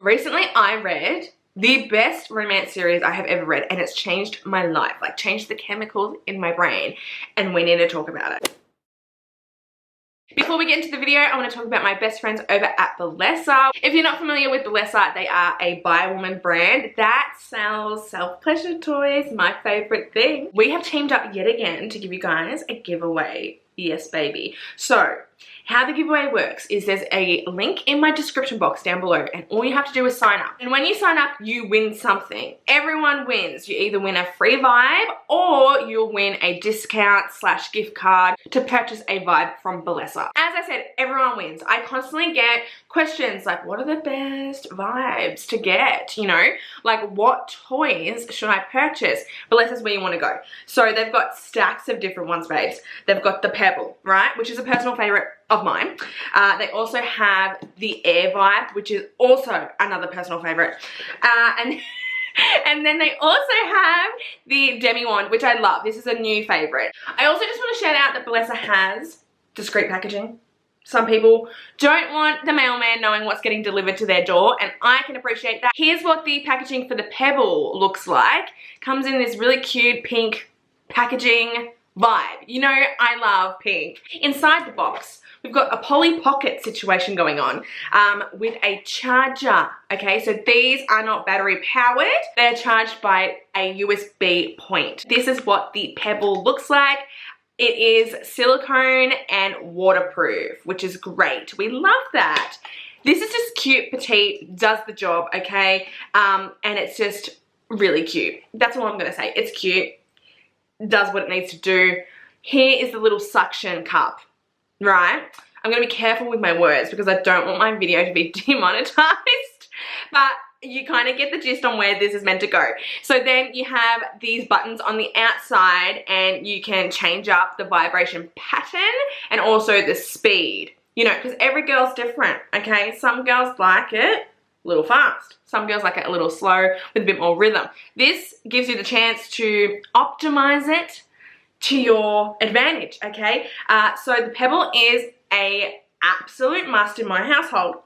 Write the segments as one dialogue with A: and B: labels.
A: Recently, I read the best romance series I have ever read, and it's changed my life, like changed the chemicals in my brain, and we need to talk about it. Before we get into the video, I want to talk about my best friends over at Bellesa. If you're not familiar with Bellesa, they are a bi-woman brand that sells self-pleasure toys, my favorite thing. We have teamed up yet again to give you guys a giveaway. Yes, baby. So, how the giveaway works is there's a link in my description box down below, and all you have to do is sign up. And when you sign up, you win something. Everyone wins. You either win a free vibe or you'll win a discount / gift card to purchase a vibe from Bellesa. As I said, everyone wins. I constantly get questions like, what are the best vibes to get? You know, like what toys should I purchase? Bellesa's where you want to go. So they've got stacks of different ones, babes. They've got the Pebble, right? Which is a personal favorite of mine. They also have the Air Vibe, which is also another personal favorite. And then they also have the Demi Wand, which I love. This is a new favorite. I also just want to shout out that Bellesa has discreet packaging. Some people don't want the mailman knowing what's getting delivered to their door, and I can appreciate that. Here's what the packaging for the Pebble looks like. Comes in this really cute pink packaging vibe. You know, I love pink. Inside the box, we've got a Polly Pocket situation going on with a charger. Okay, so these are not battery powered. They're charged by a USB point. This is what the Pebble looks like. It is silicone and waterproof, which is great. We love that. This is just cute, petite, does the job, okay? And it's just really cute. That's all I'm gonna say. It's cute, does what it needs to do. Here is the little suction cup, right? I'm gonna be careful with my words because I don't want my video to be demonetized, but you kind of get the gist on where this is meant to go. So then you have these buttons on the outside and you can change up the vibration pattern and also the speed, you know, because every girl's different, okay? Some girls like it a little fast. Some girls like it a little slow with a bit more rhythm. This gives you the chance to optimize it to your advantage, okay? So the Pebble is a absolute must in my household.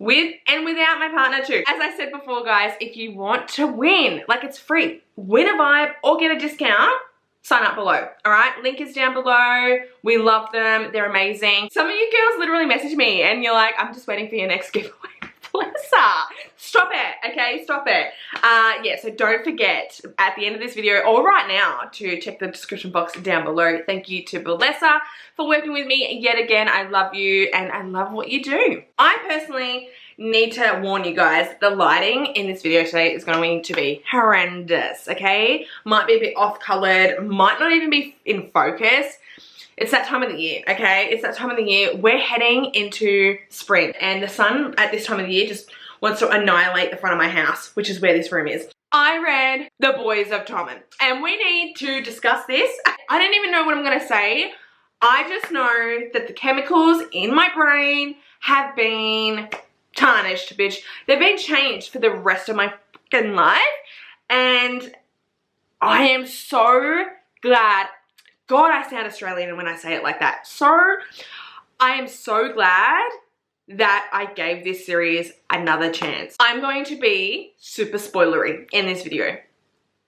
A: With and without my partner too. As I said before, guys, if you want to win, like it's free, win a vibe or get a discount, sign up below, all right? Link is down below. We love them. They're amazing. Some of you girls literally message me and you're like, I'm just waiting for your next giveaway. Bellesa. Stop it, okay? Stop it. Yeah, so don't forget at the end of this video or right now to check the description box down below. Thank you to Bellesa for working with me yet again. I love you and I love what you do. I personally need to warn you guys, the lighting in this video today is going to be horrendous, okay? Might be a bit off-colored, might not even be in focus. It's that time of the year, okay? It's that time of the year. We're heading into spring and the sun at this time of the year just wants to annihilate the front of my house, which is where this room is. I read The Boys of Tommen and we need to discuss this. I don't even know what I'm gonna say. I just know that the chemicals in my brain have been tarnished, bitch. They've been changed for the rest of my fucking life, and I am so glad. God, I sound Australian when I say it like that. So, I am so glad that I gave this series another chance. I'm going to be super spoilery in this video.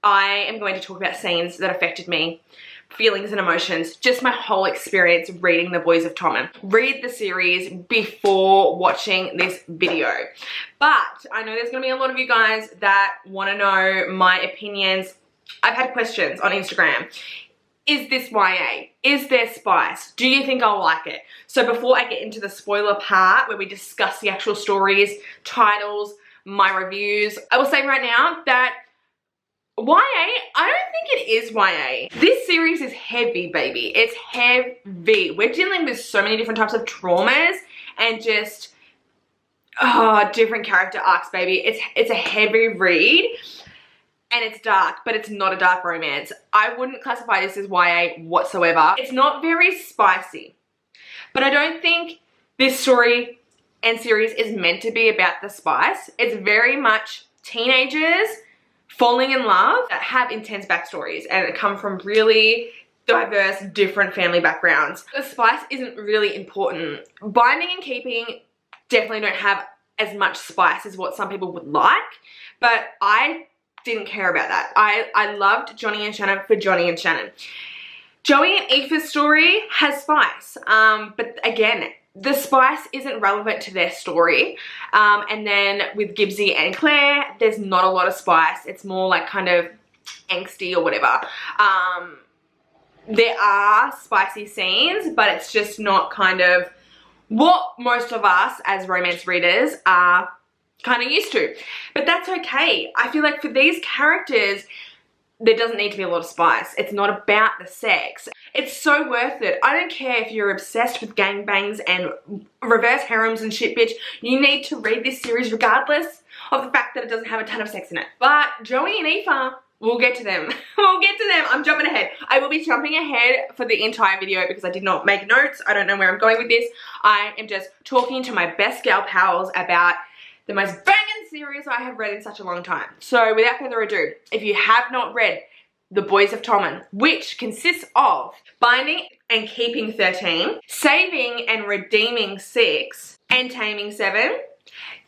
A: I am going to talk about scenes that affected me, feelings and emotions, just my whole experience reading The Boys of Tommen. Read the series before watching this video. But I know there's gonna be a lot of you guys that wanna know my opinions. I've had questions on Instagram. Is this YA? Is there spice? Do you think I'll like it? So before I get into the spoiler part where we discuss the actual stories, titles, my reviews, I will say right now that YA, I don't think it is YA. This series is heavy, baby. It's heavy. We're dealing with so many different types of traumas and just, different character arcs, baby. It's a heavy read. And it's dark, but it's not a dark romance. I wouldn't classify this as YA whatsoever. It's not very spicy. But I don't think this story and series is meant to be about the spice. It's very much teenagers falling in love that have intense backstories and come from really diverse, different family backgrounds. The spice isn't really important. Binding and keeping definitely don't have as much spice as what some people would like, but I didn't care about that. I loved Johnny and Shannon for Johnny and Shannon. Joey and Aoife's story has spice, but again, the spice isn't relevant to their story. And then with Gibbsy and Claire, there's not a lot of spice. It's more like kind of angsty or whatever. There are spicy scenes, but it's just not kind of what most of us as romance readers are kind of used to. But that's okay. I feel like for these characters, there doesn't need to be a lot of spice. It's not about the sex. It's so worth it. I don't care if you're obsessed with gangbangs and reverse harems and shit, bitch. You need to read this series regardless of the fact that it doesn't have a ton of sex in it. But Joey and Aoife, we'll get to them. We'll get to them. I'm jumping ahead. I will be jumping ahead for the entire video because I did not make notes. I don't know where I'm going with this. I am just talking to my best gal pals about the most banging series I have read in such a long time. So without further ado, if you have not read The Boys of Tommen, which consists of Binding and Keeping 13, Saving and Redeeming 6, and Taming 7,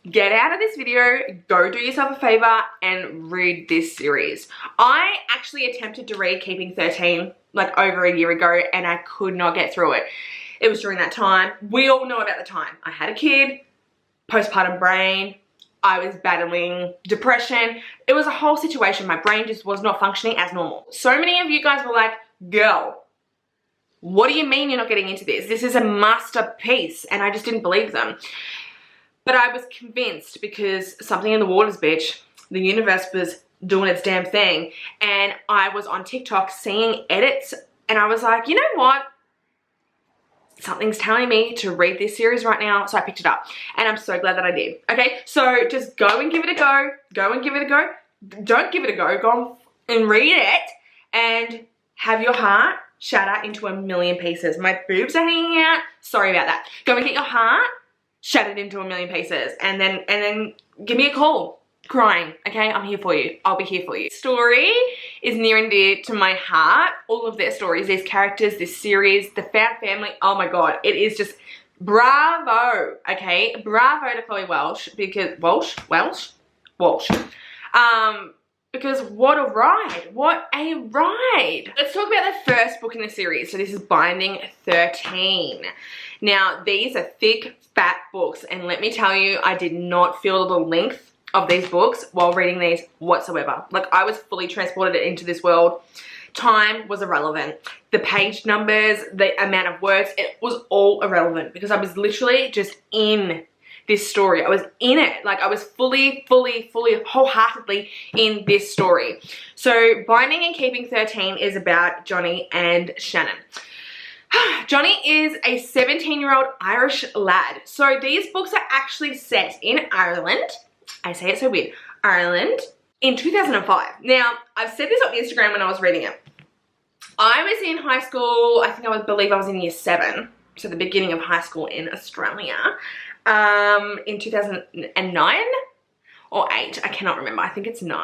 A: get out of this video, go do yourself a favor and read this series. I actually attempted to read Keeping 13 like over a year ago and I could not get through it. It was during that time. We all know about the time. I had a kid, postpartum brain, I was battling depression. It was a whole situation. My brain just was not functioning as normal. So many of you guys were like, girl, what do you mean you're not getting into this? This is a masterpiece. And I just didn't believe them. But I was convinced because something in the waters, bitch. The universe was doing its damn thing. And I was on TikTok seeing edits and I was like, you know what? Something's telling me to read this series right now, so I picked it up. And I'm so glad that I did. Okay, so just go and give it a go. Go and give it a go. Don't give it a go. Go and read it and have your heart shatter into a million pieces. My boobs are hanging out. Sorry about that. Go and get your heart shattered into a million pieces and then give me a call. Crying, okay? I'm here for you. I'll be here for you. Story is near and dear to my heart. All of their stories, these characters, this series, the found family, oh my god, it is just bravo, okay? Bravo to Chloe Welsh because Walsh. Because what a ride, what a ride. Let's talk about the first book in the series. So this is Binding 13. Now, these are thick, fat books, and let me tell you, I did not feel the length of these books while reading these whatsoever. Like, I was fully transported into this world. Time was irrelevant. The page numbers, the amount of words, it was all irrelevant because I was literally just in this story. I was in it. Like, I was fully, wholeheartedly in this story. So Binding and Keeping 13 is about Johnny and Shannon. Johnny is a 17-year-old Irish lad. So these books are actually set in Ireland. I say it so weird. Ireland in 2005. Now, I've said this on Instagram when I was reading it. I was in high school. I think I believe I was in year 7. So the beginning of high school in Australia. In 2009 or 8. I cannot remember. I think it's 9.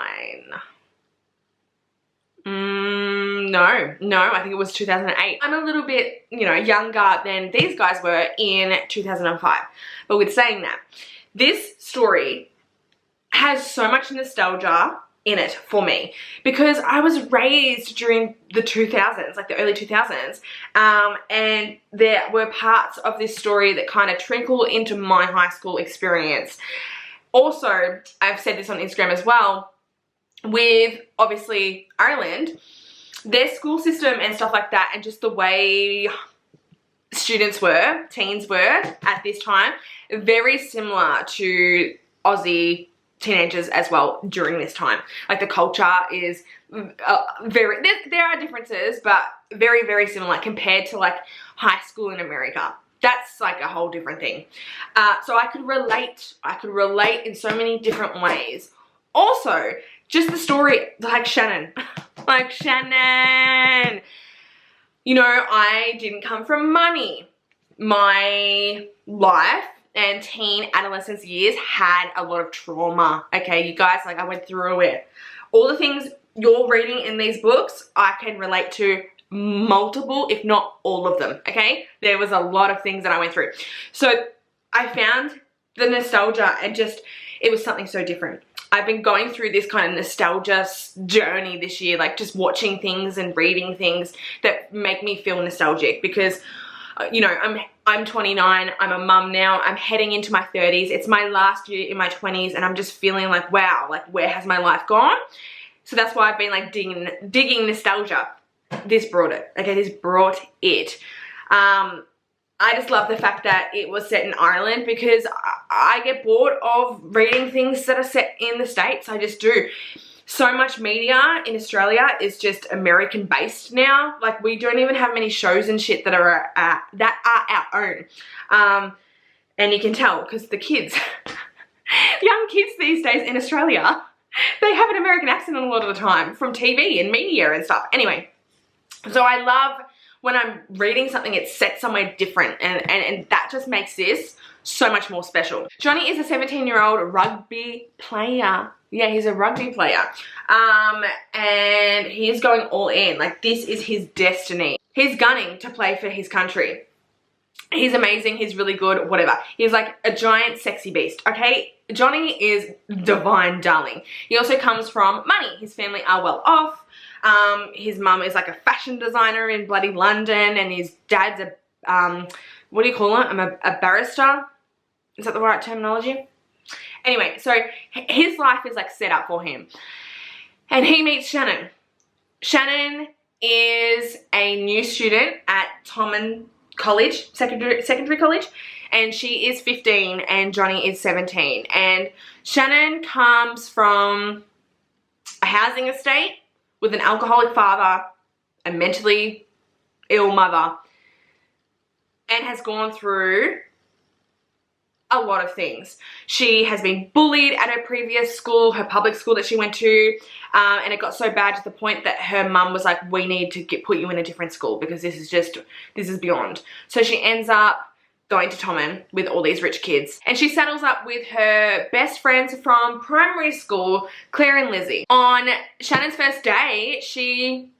A: No, I think it was 2008. I'm a little bit, you know, younger than these guys were in 2005. But with saying that, this story has so much nostalgia in it for me because I was raised during the 2000s, like the early 2000s, and there were parts of this story that kind of trickle into my high school experience. Also, I've said this on Instagram as well, with obviously Ireland, their school system and stuff like that, and just the way students were, teens were at this time, very similar to Aussie teenagers as well during this time. Like, the culture is there are differences, but very similar compared to like high school in America. That's like a whole different thing. So I could relate in so many different ways. Also, just the story, like Shannon, you know, I didn't come from money. My life and teen adolescence years had a lot of trauma, okay, you guys, like, I went through it. All the things you're reading in these books, I can relate to multiple, if not all of them, okay? There was a lot of things that I went through. So I found the nostalgia and just, it was something so different. I've been going through this kind of nostalgia journey this year, like just watching things and reading things that make me feel nostalgic because, you know, I'm 29, I'm a mum now, I'm heading into my 30s, it's my last year in my 20s, and I'm just feeling like, wow, like where has my life gone? So that's why I've been like digging nostalgia. This brought it, okay, this brought it. I just love the fact that it was set in Ireland because I get bored of reading things that are set in the States. I just do. So much media in Australia is just American based now. Like we don't even have many shows and shit that are our own. And you can tell because the kids, young kids these days in Australia, they have an American accent a lot of the time from TV and media and stuff. Anyway, so I love when I'm reading something, it's set somewhere different, and that just makes this so much more special. Johnny is a 17-year-old rugby player. Yeah, he's a rugby player. And he is going all in. Like, this is his destiny. He's gunning to play for his country. He's amazing. He's really good, whatever. He's like a giant sexy beast, okay? Johnny is divine darling. He also comes from money. His family are well off. His mum is like a fashion designer in bloody London, and his dad's a, what do you call it? A barrister. Is that the right terminology? Anyway, so his life is like set up for him. And he meets Shannon. Shannon is a new student at Tommen College, secondary college, and she is 15 and Johnny is 17. And Shannon comes from a housing estate with an alcoholic father, a mentally ill mother, and has gone through a lot of things. She has been bullied at her previous school, her public school that she went to, and it got so bad to the point that her mum was like, we need to put you in a different school because this is beyond. So she ends up going to Tommen with all these rich kids. And she settles up with her best friends from primary school, Claire and Lizzie. On Shannon's first day, she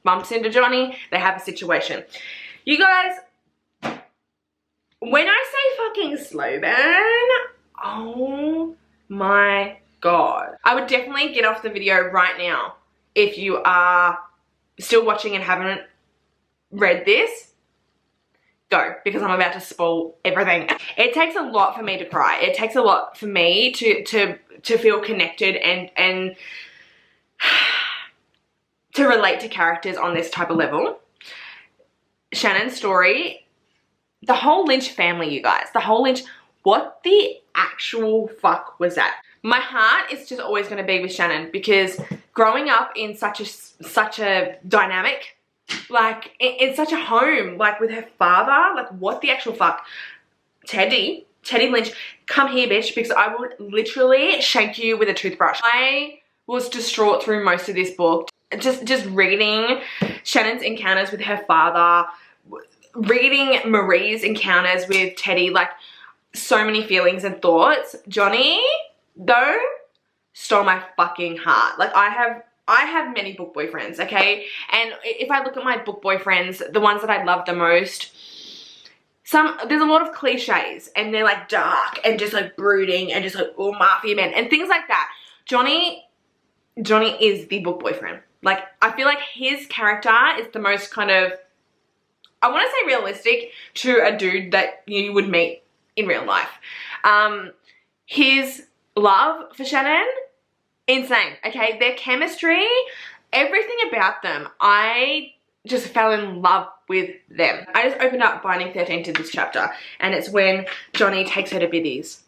A: bumps into Johnny. They have a situation. You guys, when I say fucking slow burn, oh my God. I would definitely get off the video right now if you are still watching and haven't read this. Go, because I'm about to spoil everything. It takes a lot for me to cry. It takes a lot for me to feel connected and to relate to characters on this type of level. Shannon's story, the whole Lynch family, you guys, the whole Lynch, what the actual fuck was that? My heart is just always going to be with Shannon because growing up in such a dynamic, like in such a home, like with her father, like what the actual fuck? Teddy Lynch, come here bitch, because I would literally shake you with a toothbrush. I was distraught through most of this book, just reading Shannon's encounters with her father, reading Marie's encounters with Teddy, like so many feelings and thoughts. Johnny, though, stole my fucking heart. Like I have many book boyfriends, okay? And if I look at my book boyfriends, the ones that I love the most, there's a lot of cliches and they're like dark and just like brooding and just like, oh, mafia men and things like that. Johnny is the book boyfriend. Like I feel like his character is the most kind of, I want to say realistic to a dude that you would meet in real life. His love for Shannon, insane, okay? Their chemistry, everything about them, I just fell in love with them. I just opened up Binding 13 to this chapter, and it's when Johnny takes her to biddies.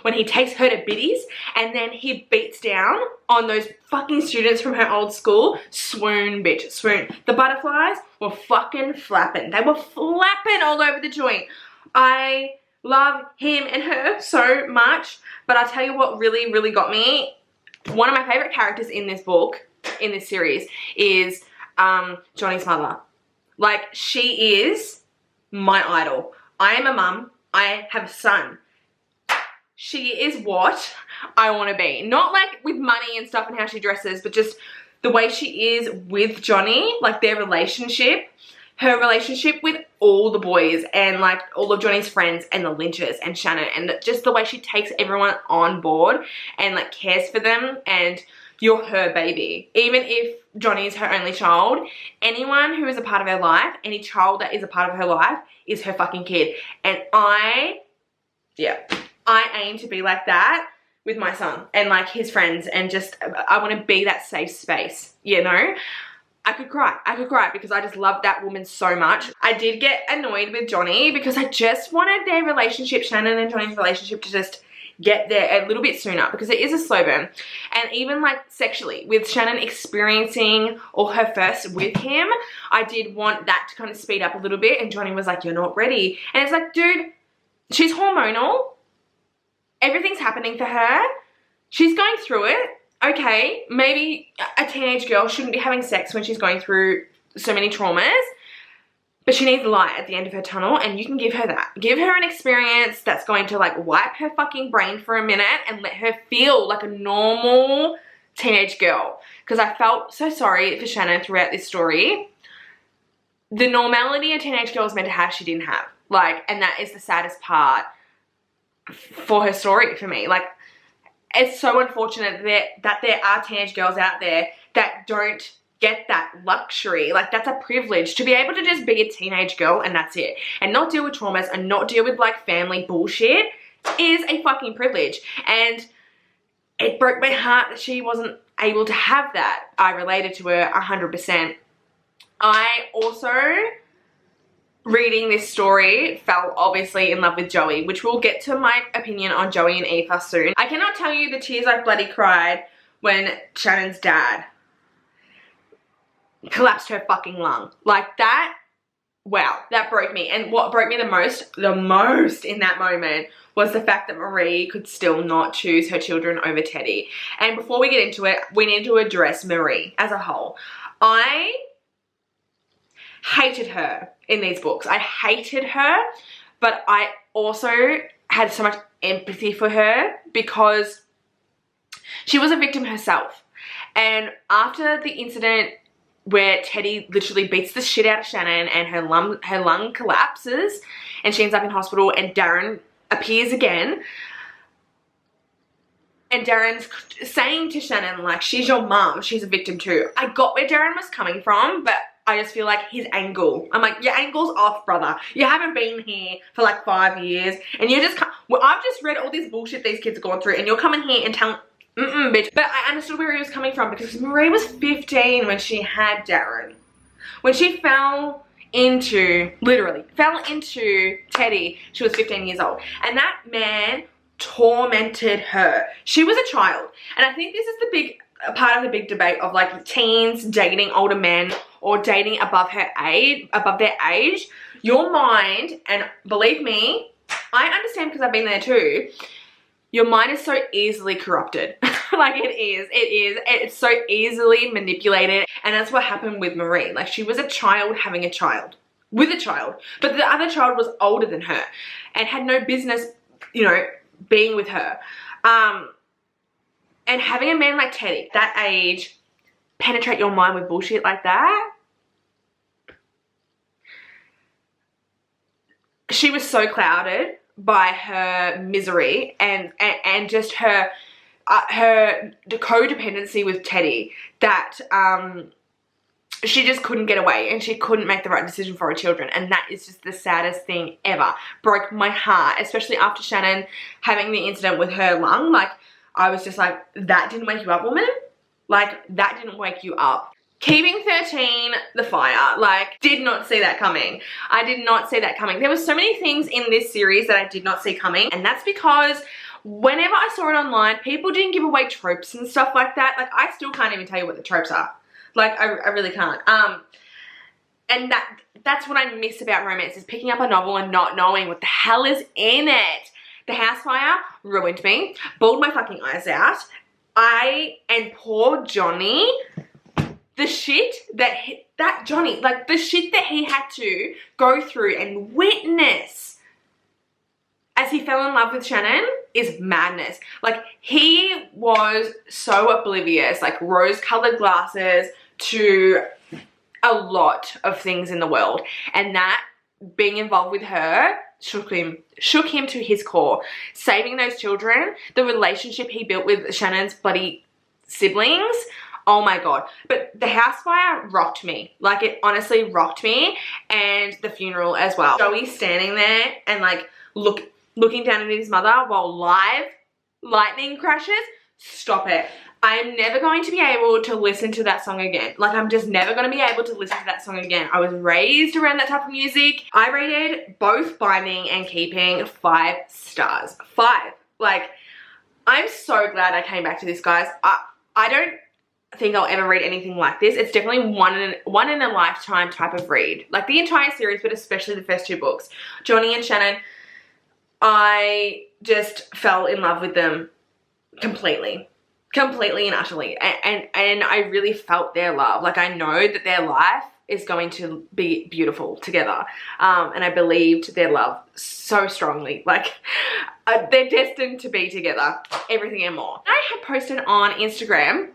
A: When he takes her to biddies, and then he beats down on those fucking students from her old school. Swoon, bitch, swoon. The butterflies were fucking flapping. They were flapping all over the joint. I love him and her so much, but I'll tell you what really, really got me. One of my favorite characters in this book, in this series, is Johnny's mother. Like, she is my idol. I am a mum. I have a son. She is what I want to be. Not like with money and stuff and how she dresses, but just the way she is with Johnny, like their relationship, her relationship with all the boys and like all of Johnny's friends and the Lynches and Shannon, and just the way she takes everyone on board and like cares for them, and you're her baby. Even if Johnny is her only child, anyone who is a part of her life, any child that is a part of her life is her fucking kid. And I aim to be like that with my son and like his friends, and just, I want to be that safe space, you know? I could cry because I just love that woman so much. I did get annoyed with Johnny because I just wanted their relationship, Shannon and Johnny's relationship, to just get there a little bit sooner, because it is a slow burn. And even like sexually, with Shannon experiencing all her first with him, I did want that to kind of speed up a little bit, and Johnny was like, you're not ready. And it's like, dude, she's hormonal. Everything's happening for her. She's going through it. Okay, maybe a teenage girl shouldn't be having sex when she's going through so many traumas, but she needs light at the end of her tunnel, and you can give her that. Give her an experience that's going to like wipe her fucking brain for a minute and let her feel like a normal teenage girl. Because I felt so sorry for Shannon throughout this story. The normality a teenage girl was meant to have, she didn't have. Like, and that is the saddest part for her story for me. Like, it's so unfortunate that there are teenage girls out there that don't get that luxury. Like, that's a privilege to be able to just be a teenage girl and that's it, and not deal with traumas and not deal with like family bullshit is a fucking privilege. And it broke my heart that she wasn't able to have that. I related to her 100%. I also, reading this story, fell obviously in love with Joey, which we'll get to my opinion on Joey and Eva soon. I cannot tell you the tears I bloody cried when Shannon's dad collapsed her fucking lung. Like that, wow, that broke me. And what broke me the most in that moment was the fact that Marie could still not choose her children over Teddy. And before we get into it, we need to address Marie as a whole. I hated her in these books. I hated her, but I also had so much empathy for her because she was a victim herself. And after the incident where Teddy literally beats the shit out of Shannon and her lung collapses and she ends up in hospital, and Darren appears again, and Darren's saying to Shannon, like, she's your mum, she's a victim too. I got where Darren was coming from, but I just feel like his angle, I'm like, your angle's off, brother. You haven't been here for like 5 years, and you're just, well, I've just read all this bullshit these kids have gone through, and you're coming here and telling, bitch. But I understood where he was coming from, because Marie was 15 when she had Darren. When she fell into, literally, fell into Teddy, she was 15 years old. And that man tormented her. She was a child. And I think this is the big, part of the big debate of like teens dating older men or dating above their age. Your mind, and believe me, I understand because I've been there too, your mind is so easily corrupted. Like it's so easily manipulated. And that's what happened with Marie. Like, she was a child having a child with a child, but the other child was older than her and had no business, you know, being with her. And having a man like Teddy, that age, penetrate your mind with bullshit like that. She was so clouded by her misery and just her codependency with Teddy that she just couldn't get away, and she couldn't make the right decision for her children. And that is just the saddest thing ever. Broke my heart, especially after Shannon having the incident with her lung. Like, I was just like, that didn't wake you up, woman? Like, that didn't wake you up. Keeping 13 the fire, like, did not see that coming. I did not see that coming. There were so many things in this series that I did not see coming, and that's because whenever I saw it online, people didn't give away tropes and stuff like that. Like, I still can't even tell you what the tropes are. Like, I really can't. And that's what I miss about romance, is picking up a novel and not knowing what the hell is in it. The house fire ruined me, bawled my fucking eyes out. And poor Johnny, the shit that Johnny, like the shit that he had to go through and witness as he fell in love with Shannon is madness. Like, he was so oblivious, like rose-colored glasses to a lot of things in the world, and that being involved with her shook him to his core. Saving those children, the relationship he built with Shannon's bloody siblings, oh my god. But the house fire rocked me. Like, it honestly rocked me, and the funeral as well. Joey standing there and like looking down at his mother while live lightning crashes. Stop it. I'm never going to be able to listen to that song again. Like, I'm just never going to be able to listen to that song again. I was raised around that type of music. I rated both Binding and Keeping 5 stars. 5. Like, I'm so glad I came back to this, guys. I don't think I'll ever read anything like this. It's definitely one in a lifetime type of read. Like, the entire series, but especially the first 2 books. Johnny and Shannon, I just fell in love with them completely and utterly, and I really felt their love. Like, I know that their life is going to be beautiful together, and I believed their love so strongly. Like, they're destined to be together, everything and more. I had posted on Instagram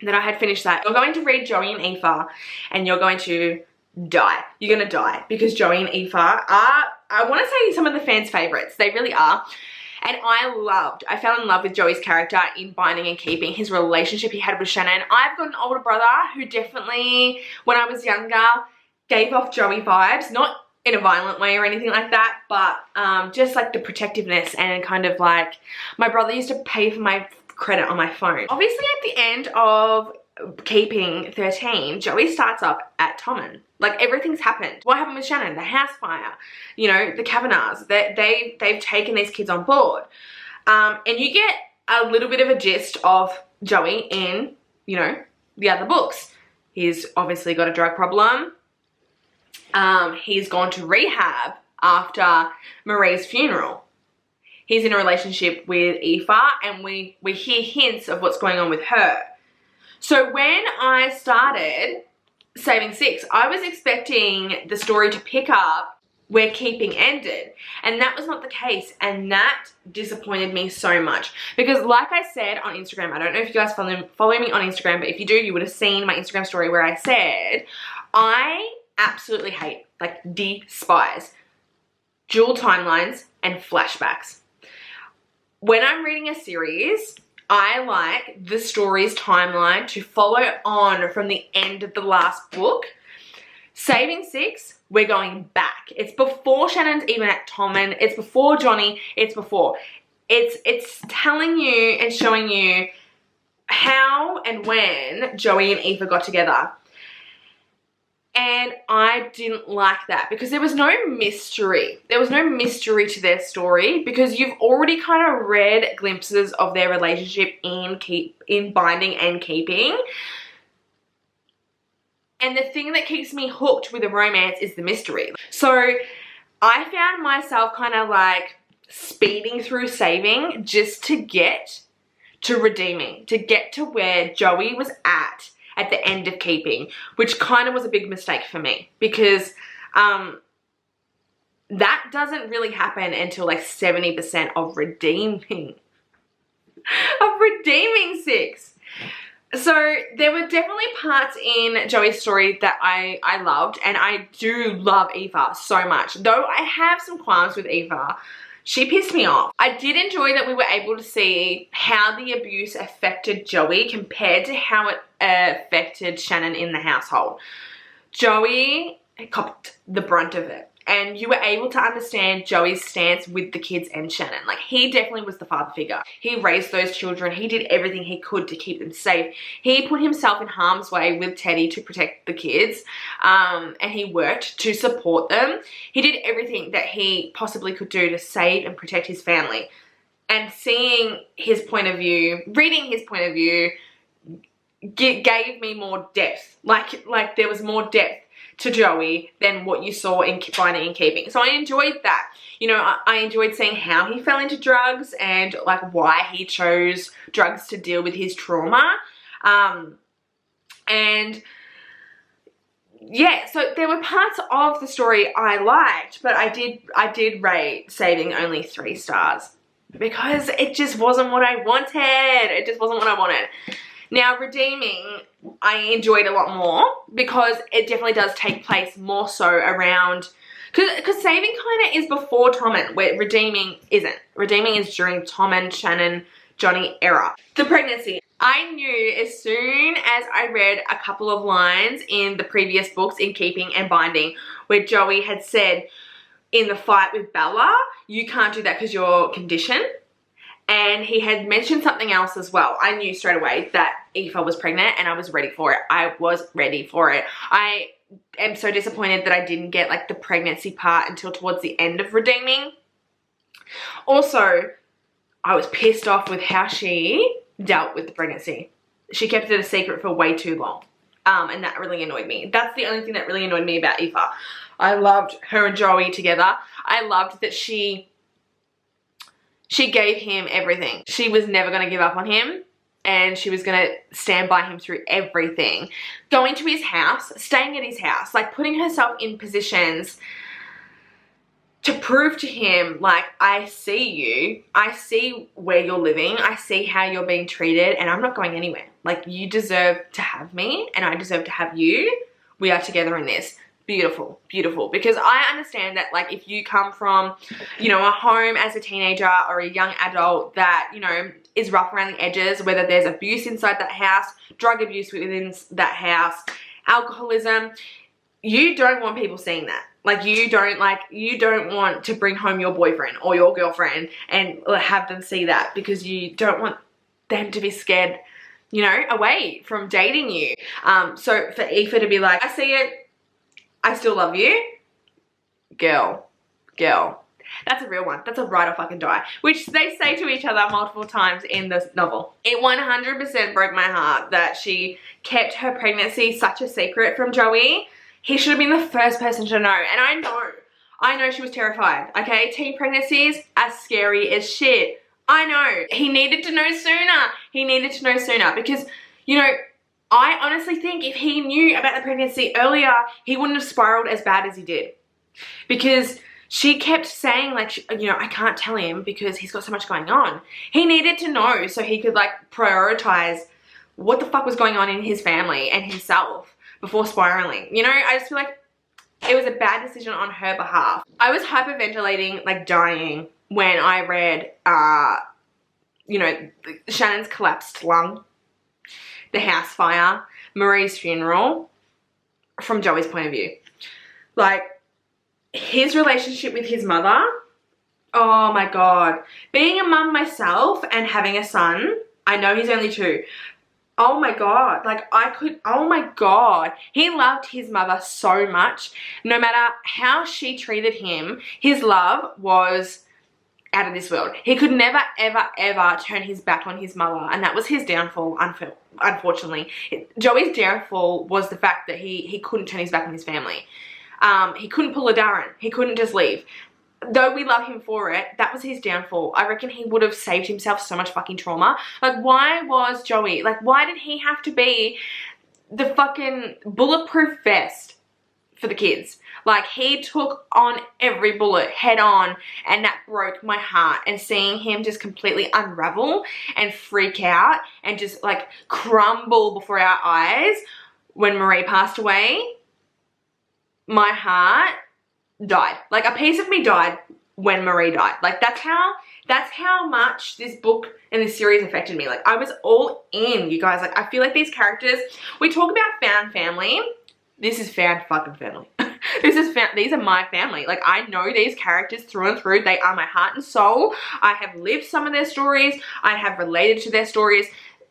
A: that I had finished that. You're going to read Joey and Aoife, and you're going to die. You're gonna die, because Joey and Aoife are, I want to say, some of the fans' favorites. They really are. And I fell in love with Joey's character in Binding and Keeping, his relationship he had with Shannon. I've got an older brother who definitely, when I was younger, gave off Joey vibes. Not in a violent way or anything like that, but just like the protectiveness, and kind of like, my brother used to pay for my credit on my phone. Obviously, at the end of Keeping 13, Joey starts up at Tommen. Like, everything's happened. What happened with Shannon? The house fire, you know, the Kavanaghs. They've taken these kids on board. And you get a little bit of a gist of Joey in, you know, the other books. He's obviously got a drug problem. He's gone to rehab after Marie's funeral. He's in a relationship with Aoife, and we hear hints of what's going on with her. So when I started Saving 6, I was expecting the story to pick up where Keeping ended, and that was not the case, and that disappointed me so much, because like I said on Instagram, I don't know if you guys follow me on Instagram, but if you do, you would have seen my Instagram story where I said I absolutely hate, like despise, dual timelines and flashbacks. When I'm reading a series, I like the story's timeline to follow on from the end of the last book. Saving 6, we're going back. It's before Shannon's even at Tommen. It's before Johnny. It's before. It's telling you and showing you how and when Joey and Aoife got together. And I didn't like that, because there was no mystery. There was no mystery to their story, because you've already kind of read glimpses of their relationship in Binding and Keeping. And the thing that keeps me hooked with a romance is the mystery. So I found myself kind of like speeding through Saving just to get to Redeeming, to get to where Joey was at the end of Keeping, which kind of was a big mistake for me, because that doesn't really happen until like 70% of Redeeming 6. So there were definitely parts in Joey's story that I loved, and I do love Aoife so much. Though I have some qualms with Aoife, she pissed me off. I did enjoy that we were able to see how the abuse affected Joey compared to how it affected Shannon in the household. Joey copped the brunt of it, and you were able to understand Joey's stance with the kids and Shannon. Like, he definitely was the father figure. He raised those children. He did everything he could to keep them safe. He put himself in harm's way with Teddy to protect the kids, and he worked to support them. He did everything that he possibly could do to save and protect his family. And seeing his point of view, reading his point of view, gave me more depth. Like there was more depth to Joey than what you saw in Binding and Keeping. So I enjoyed that. You know, I enjoyed seeing how he fell into drugs and like why he chose drugs to deal with his trauma. And yeah, so there were parts of the story I liked, but I did rate Saving only 3 stars, because it just wasn't what I wanted. It just wasn't what I wanted. Now, redeeming, I enjoyed a lot more because it definitely does take place more so around, because saving kind of is before Tommen, where redeeming isn't. Redeeming is during Tommen, Shannon, Johnny era. The pregnancy. I knew as soon as I read a couple of lines in the previous books in Keeping and Binding where Joey had said in the fight with Bella, you can't do that because you're conditioned. And he had mentioned something else as well. I knew straight away that Aoife was pregnant and I was ready for it. I was ready for it. I am so disappointed that I didn't get like the pregnancy part until towards the end of Redeeming. Also, I was pissed off with how she dealt with the pregnancy. She kept it a secret for way too long. And that really annoyed me. That's the only thing that really annoyed me about Aoife. I loved her and Joey together. I loved that she gave him everything. She was never going to give up on him and she was going to stand by him through everything. Going to his house, staying at his house, like putting herself in positions to prove to him, like, I see you, I see where you're living, I see how you're being treated, and I'm not going anywhere. Like, you deserve to have me and I deserve to have you. We are together in this. Beautiful, beautiful. Because I understand that, like, if you come from, you know, a home as a teenager or a young adult that, you know, is rough around the edges, whether there's abuse inside that house, drug abuse within that house, alcoholism, you don't want people seeing that. Like, you don't want to bring home your boyfriend or your girlfriend and have them see that, because you don't want them to be scared, you know, away from dating you. So for Aoife to be like, I see it, I still love you. Girl. That's a real one. That's a ride or fucking die. Which they say to each other multiple times in this novel. It 100% broke my heart that she kept her pregnancy such a secret from Joey. He should have been the first person to know. And I know she was terrified. Okay, teen pregnancies are scary as shit. I know. He needed to know sooner. He needed to know sooner because, you know, I honestly think if he knew about the pregnancy earlier, he wouldn't have spiraled as bad as he did. Because she kept saying, like, you know, I can't tell him because he's got so much going on. He needed to know so he could, like, prioritize what the fuck was going on in his family and himself before spiraling. You know, I just feel like it was a bad decision on her behalf. I was hyperventilating, like dying, when I read, you know, Shannon's collapsed lung, the house fire, Marie's funeral, from Joey's point of view. Like, his relationship with his mother, oh my God. Being a mum myself and having a son, I know he's only 2. Oh my God, like oh my God. He loved his mother so much. No matter how she treated him, his love was out of this world. He could never, ever, ever turn his back on his mother, and that was his downfall, unfortunately. Joey's downfall was the fact that he couldn't turn his back on his family. He couldn't pull a Darren. He couldn't just leave. Though we love him for it, that was his downfall. I reckon he would have saved himself so much fucking trauma. Like, why was Joey, like, why did he have to be the fucking bulletproof vest for the kids? Like, he took on every bullet head on, and that broke my heart. And seeing him just completely unravel and freak out and just, like, crumble before our eyes when Marie passed away, my heart died. Like, a piece of me died when Marie died. Like, that's how much this book and this series affected me. Like, I was all in, you guys. Like, I feel like these characters, we talk about found family. This is found fucking family. These are my family. Like, I know these characters through and through. They are my heart and soul. I have lived some of their stories. I have related to their stories.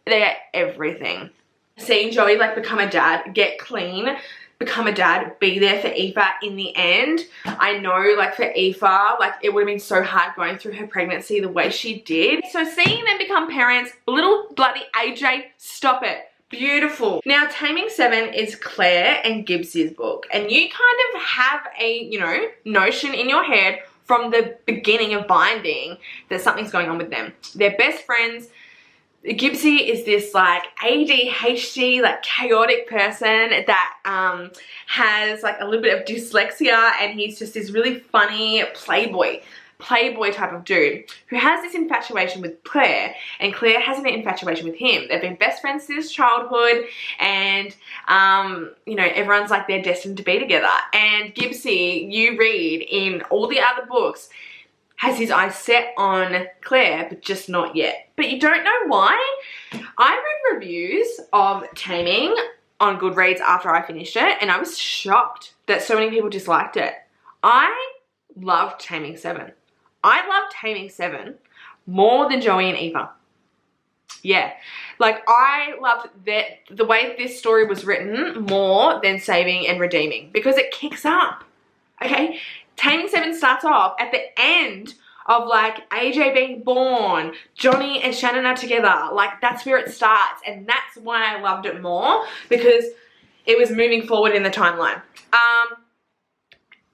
A: They are everything. Seeing Joey, like, become a dad, get clean, become a dad, be there for Aoife in the end. I know, like, for Aoife, like, it would have been so hard going through her pregnancy the way she did. So seeing them become parents, little bloody AJ, stop it. Beautiful. Now, Taming 7 is Claire and Gibbs's book, and you kind of have a, you know, notion in your head from the beginning of Binding that something's going on with them. They're best friends. Gibbsy is this, like, ADHD, like, chaotic person that has, like, a little bit of dyslexia, and he's just this really funny playboy. playboy type of dude who has this infatuation with Claire, and Claire has an infatuation with him. They've been best friends since childhood, and you know, everyone's like they're destined to be together. And Gibbsy, you read in all the other books, has his eyes set on Claire, but just not yet. But you don't know why. I read reviews of Taming on Goodreads after I finished it, and I was shocked that so many people disliked it. I loved Taming 7. I loved Taming 7 more than Joey and Eva. Yeah, like I loved the way this story was written more than Saving and Redeeming, because it kicks up, okay? Taming 7 starts off at the end of like AJ being born, Johnny and Shannon are together. Like that's where it starts, and that's why I loved it more, because it was moving forward in the timeline.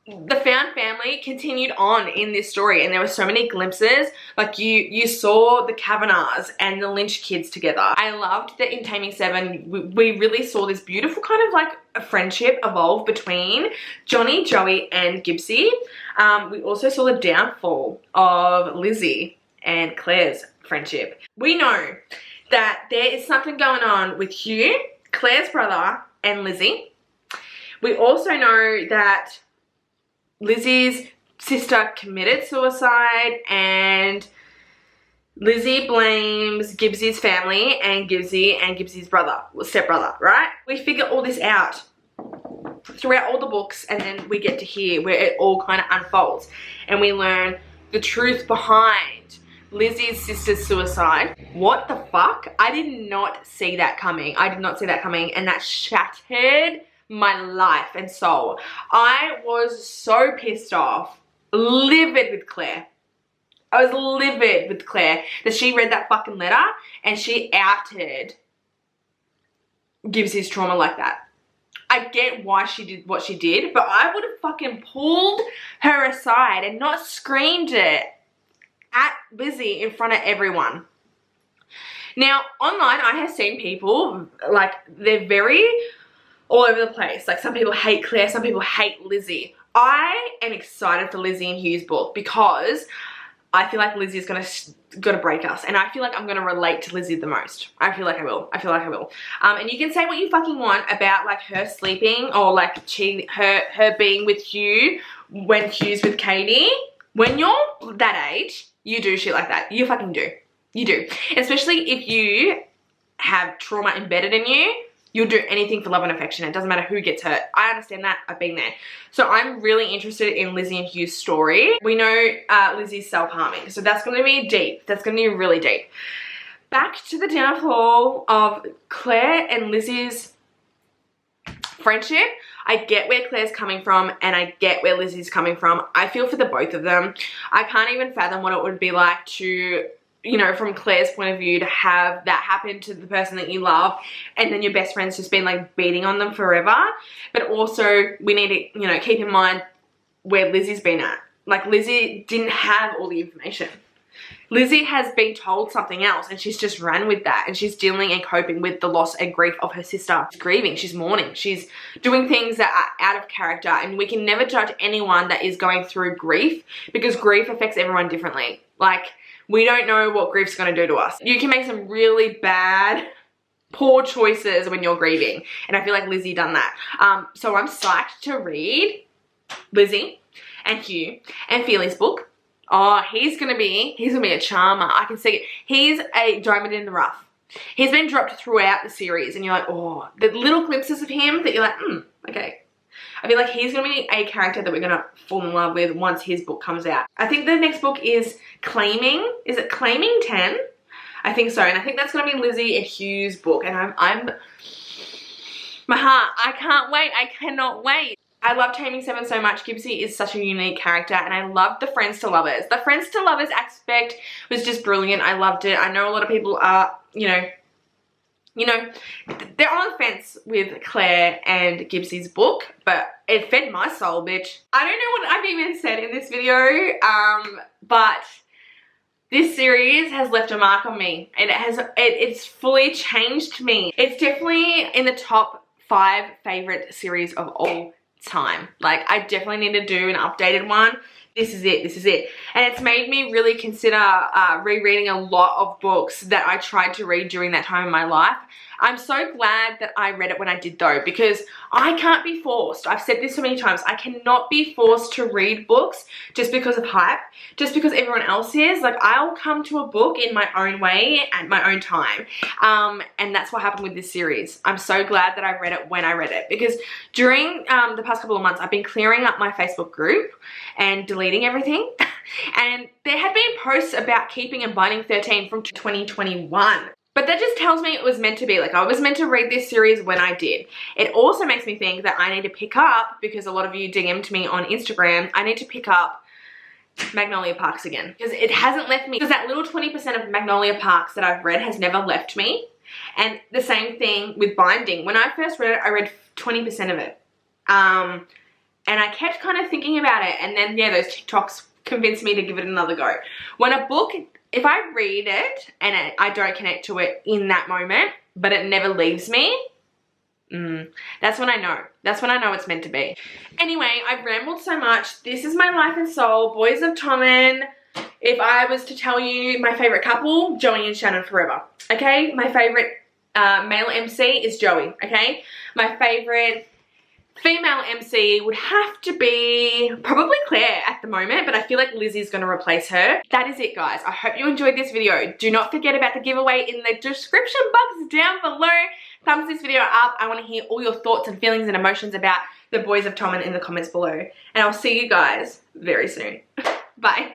A: The found family continued on in this story, and there were so many glimpses. Like you saw the Kavanaghs and the Lynch kids together. I loved that in Taming 7 we really saw this beautiful kind of like a friendship evolve between Johnny, Joey and Gibbsy. We also saw the downfall of Lizzie and Claire's friendship. We know that there is something going on with Hugh, Claire's brother, and Lizzie. We also know that Lizzie's sister committed suicide, and Lizzie blames Gibbsy's family and Gibbsy's brother, stepbrother, right? We figure all this out throughout all the books, and then we get to here where it all kind of unfolds, and we learn the truth behind Lizzie's sister's suicide. What the fuck? I did not see that coming. I did not see that coming, and that shattered my life and soul. I was so pissed off, livid with Claire. I was livid with Claire that she read that fucking letter and she outed Gibbsy's trauma like that. I get why she did what she did, but I would have fucking pulled her aside and not screamed it at Lizzie in front of everyone. Now, online I have seen people, like, they're very all over the place. Like, some people hate Claire, some people hate Lizzie. I am excited for Lizzie and Hugh's book because I feel like Lizzie's gonna break us, and I feel like I'm gonna relate to Lizzie the most. I feel like I will. I feel like I will. And you can say what you fucking want about like her sleeping or like her being with Hugh when Hugh's with Katie. When you're that age, you do shit like that. You fucking do. You do. Especially if you have trauma embedded in you. You'll do anything for love and affection. It doesn't matter who gets hurt. I understand that. I've been there. So I'm really interested in Lizzie and Hugh's story. We know Lizzie's self-harming. So that's going to be deep. That's going to be really deep. Back to the downfall of Claire and Lizzie's friendship. I get where Claire's coming from, and I get where Lizzie's coming from. I feel for the both of them. I can't even fathom what it would be like to, you know, from Claire's point of view, to have that happen to the person that you love, and then your best friend's just been like beating on them forever. But also we need to, you know, keep in mind where Lizzie's been at. Like, Lizzie didn't have all the information. Lizzie has been told something else, and she's just ran with that, and she's dealing and coping with the loss and grief of her sister. She's grieving, she's mourning, she's doing things that are out of character, and we can never judge anyone that is going through grief, because grief affects everyone differently. Like, we don't know what grief's going to do to us. You can make some really bad, poor choices when you're grieving, and I feel like Lizzie done that. So I'm psyched to read Lizzie and Hugh and Feely's book. Oh, he's gonna be a charmer. I can see it. He's a diamond in the rough. He's been dropped throughout the series, and you're like, oh, the little glimpses of him that you're like, okay. I feel like he's gonna be a character that we're gonna fall in love with once his book comes out. I think the next book is Claiming. Is it Claiming 10? I think so, and I think that's gonna be Lizzie and Hugh's book, and I'm my heart, I can't wait. I cannot wait. I love Taming 7 so much. Gibbsy is such a unique character, and I love the friends to lovers. The friends to lovers aspect was just brilliant. I loved it. I know a lot of people are, you know, they're on the fence with Claire and Gibbsy's book, but it fed my soul, bitch. I don't know what I've even said in this video, but this series has left a mark on me. It's fully changed me. It's definitely in the top 5 favorite series of all time. Like, I definitely need to do an updated one this is it, this is it. And it's made me really consider rereading a lot of books that I tried to read during that time in my life. I'm so glad that I read it when I did though, because I can't be forced. I've said this so many times. I cannot be forced to read books just because of hype, just because everyone else is. Like, I'll come to a book in my own way at my own time. And that's what happened with this series. I'm so glad that I read it when I read it, because during the past couple of months, I've been clearing up my Facebook group and deleting everything. And there had been posts about Keeping and Binding 13 from 2021. But that just tells me it was meant to be. Like, I was meant to read this series when I did. It also makes me think that I need to pick up, because a lot of you DM'd me on Instagram, I need to pick up Magnolia Parks again. Because it hasn't left me. Because that little 20% of Magnolia Parks that I've read has never left me. And the same thing with Binding. When I first read it, I read 20% of it. And I kept kind of thinking about it. And then, yeah, those TikToks convinced me to give it another go. When a book, if I read it and I don't connect to it in that moment, but it never leaves me, that's when I know. That's when I know it's meant to be. Anyway, I've rambled so much. This is my life and soul, Boys of Tommen. If I was to tell you my favorite couple, Joey and Shannon forever. Okay? My favorite male MC is Joey. Okay? My favorite female MC would have to be probably Claire at the moment, but I feel like Lizzie's going to replace her. That is it, guys. I hope you enjoyed this video. Do not forget about the giveaway in the description box down below. Thumbs this video up. I want to hear all your thoughts and feelings and emotions about the Boys of Tommen in the comments below. And I'll see you guys very soon. Bye.